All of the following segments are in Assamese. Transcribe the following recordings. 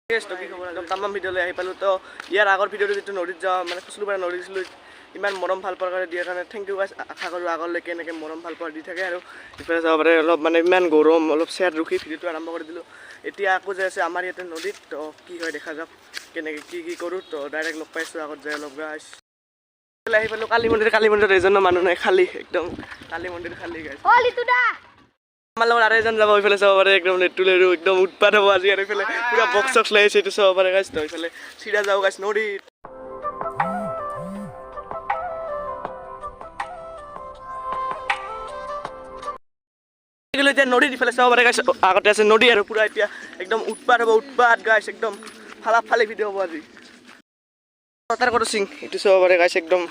একদম তামাম ভিডিঅ'লৈ আহি পালোঁ তো ইয়াৰ আগৰ ভিডিঅ'টো যিটো নদীত যাওঁ মানে খচলুপাৰা নদীত গৈছিলোঁ ইমান মৰম ভাল পোৱাৰ কাৰণে দিয়াৰ কাৰণে থেংক ইউ গাইছ আশা কৰোঁ আগলৈকে এনেকৈ মৰম ভাল পোৱা দি থাকে আৰু ইফালে যাব পাৰে অলপ মানে ইমান গৰম অলপ চেয়াত ৰখি ভিডিঅ'টো আৰম্ভ কৰি দিলোঁ এতিয়া আকৌ যাই আছে আমাৰ ইয়াতে নদীত তো কি হয় দেখা যাওক কেনেকৈ কি কৰোঁ তো ডাইৰেক্ট লগ পাইছোঁ আগত যাই অলপ গাইছ আহি পালোঁ কালী মন্দিৰত এজনো মানুহ নাই খালী একদম কালী মন্দিৰ খালী গাইছ আমাৰ লগত আৰু এজন যাব এইফালে চাব পাৰে একদম নেটুলেৰু একদম উৎপাত হ'ব আজি আৰু এইফালে পুৰা বক্স চক্স লৈ আহিছে এইটো চাব পাৰে গাইছ তো এইফালে চিধা যাওঁ গাইছ নদীত এতিয়া নদীত ইফালে চাব পাৰে গাইছ আগতে আছে নদী আৰু পুৰা এতিয়া একদম উৎপাত হ'ব উৎপাত গাইছ একদম ফালি ভিডিঅ' হ'ব আজি তাৰ কৰো চিং এইটো চাব পাৰে গাইছ একদম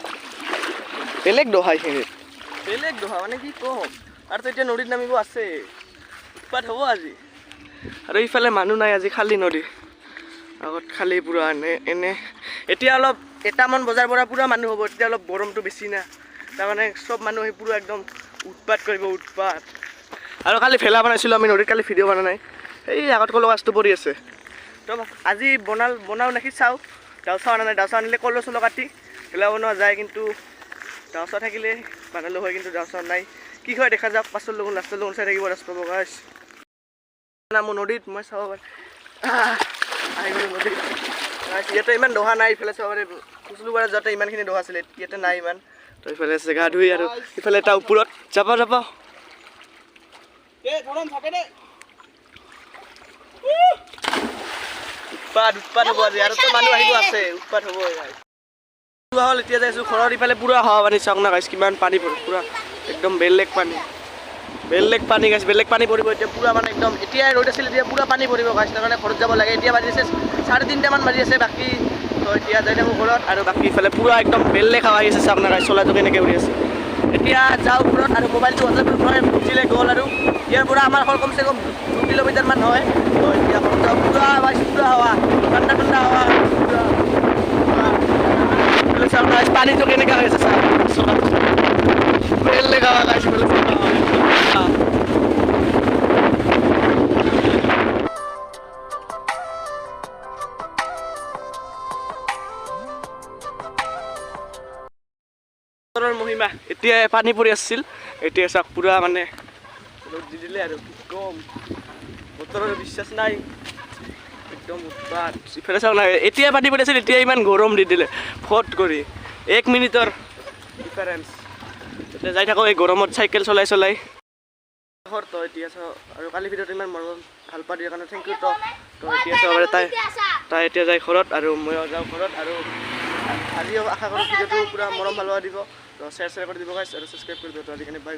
বেলেগ দহা এইখিনিত বেলেগ দহা মানে কি কম আৰু তো এতিয়া নদীত নামিব আছে উৎপাত হ'ব আজি আৰু ইফালে মানুহ নাই আজি খালী নদী আগত খালী পুৰা এনে এতিয়া অলপ 1মান বজাৰ পৰা পুৰা মানুহ হ'ব এতিয়া অলপ গৰমটো বেছি না তাৰমানে চব মানুহ আহি পুৰা একদম উৎপাত কৰিব উৎপাত আৰু কালি ভেলা বনাইছিলোঁ আমি নদীত কালি ভিডিঅ' বনা নাই এই আগত কলৰ গাছটো পৰি আছে তো আজি বনাও নেকি চাওঁ ডাউচা অনা নাই ডাউচা আনিলে কলৰ চলৰ কাটি ভেলা বনোৱা যায় কিন্তু ডাউচা থাকিলে বানালোঁ হয় কিন্তু ডাউচা নাই কি হয় দেখা যাওক পাছৰ লগত লাষ্টৰ লগত চাই থাকিব ৰাস্তা পাব গাইছ মোৰ নদীত মই চাব পাৰে আহি গ'লোঁ নদীত ইয়াতে ইমান দহা নাই ইফালে চাব পাৰে খচলুপাৰাত যাওঁতে ইমানখিনি দহা আছিলে ইয়াতে নাই ইমান তো ইফালে আছে গা ধুই আৰু ইফালে এটা ওপৰত যাব উৎপাত হ'ব আজি আৰু তো মানুহ আহিব আছে উৎপাত হ'ব হ'ল এতিয়া যাইছোঁ ঘৰত ইফালে পুৰা হাৱা পানী চাওক না গাইছ কিমান পানী পৰে পুৰা একদম বেলেগ পানী গাইছ বেলেগ পানী পৰিব এতিয়া পুৰা মানে একদম এতিয়া ৰ'দ আছিল এতিয়া পুৰা পানী পৰিব গাইছ তাৰ কাৰণে ঘৰত যাব লাগে এতিয়া বাজি আছে 3:30মান বাজি আছে বাকী তো এতিয়া যাই থাকোঁ ঘৰত আৰু বাকী ইফালে পুৰা একদম বেলেগ হাৱা আহি আছে চাওক না গাইছ চলাটো কেনেকৈ উৰি আছে এতিয়া যাওঁ ঘৰত আৰু মোবাইলটো বুজিলে গ'ল আৰু ইয়াৰ পৰা আমাৰ ঘৰ কমচে কম 2 কিলোমিটাৰমান হয় তো এতিয়া ঘৰত যাওঁ পুৰা হাৱা ঠাণ্ডা হাৱা পুৰা চাওক গাইছ পানীটো কেনেকৈ হৈ আছে চাওক চলাটো বেলেগ হাৱা গাইছ মহিমা এতিয়া পানী পৰি আছিল এতিয়া চাওক পুৰা মানে ৰ'দ দি দিলে আৰু কি কম বতৰৰ বিশ্বাস নাই একদম উৎপাত ইফালে চাওক নাই এতিয়া পানী পৰি আছিল এতিয়া ইমান গৰম দি দিলে ফট কৰি 1 মিনিটৰ ডিফাৰেঞ্চ এতিয়া যাই থাকোঁ এই গৰমত চাইকেল চলাই ঘৰ তো এতিয়া চাওঁ আৰু কালি ভিডিঅ'টো ইমান মৰম ভাল পোৱা দিয়াৰ কাৰণে থেংক ইউ তো এতিয়া চাব পাৰে তাই এতিয়া যায় ঘৰত আৰু ময়ো যাওঁ ঘৰত আৰু আজিও আশা কৰোঁ ভিডিঅ'টো পুৰা মৰম ভাল পোৱা দিব তো শ্বেয়াৰ কৰি দিব গাইছ আৰু ছাবস্ক্ৰাইব কৰি দিব তো আজিকালি বাই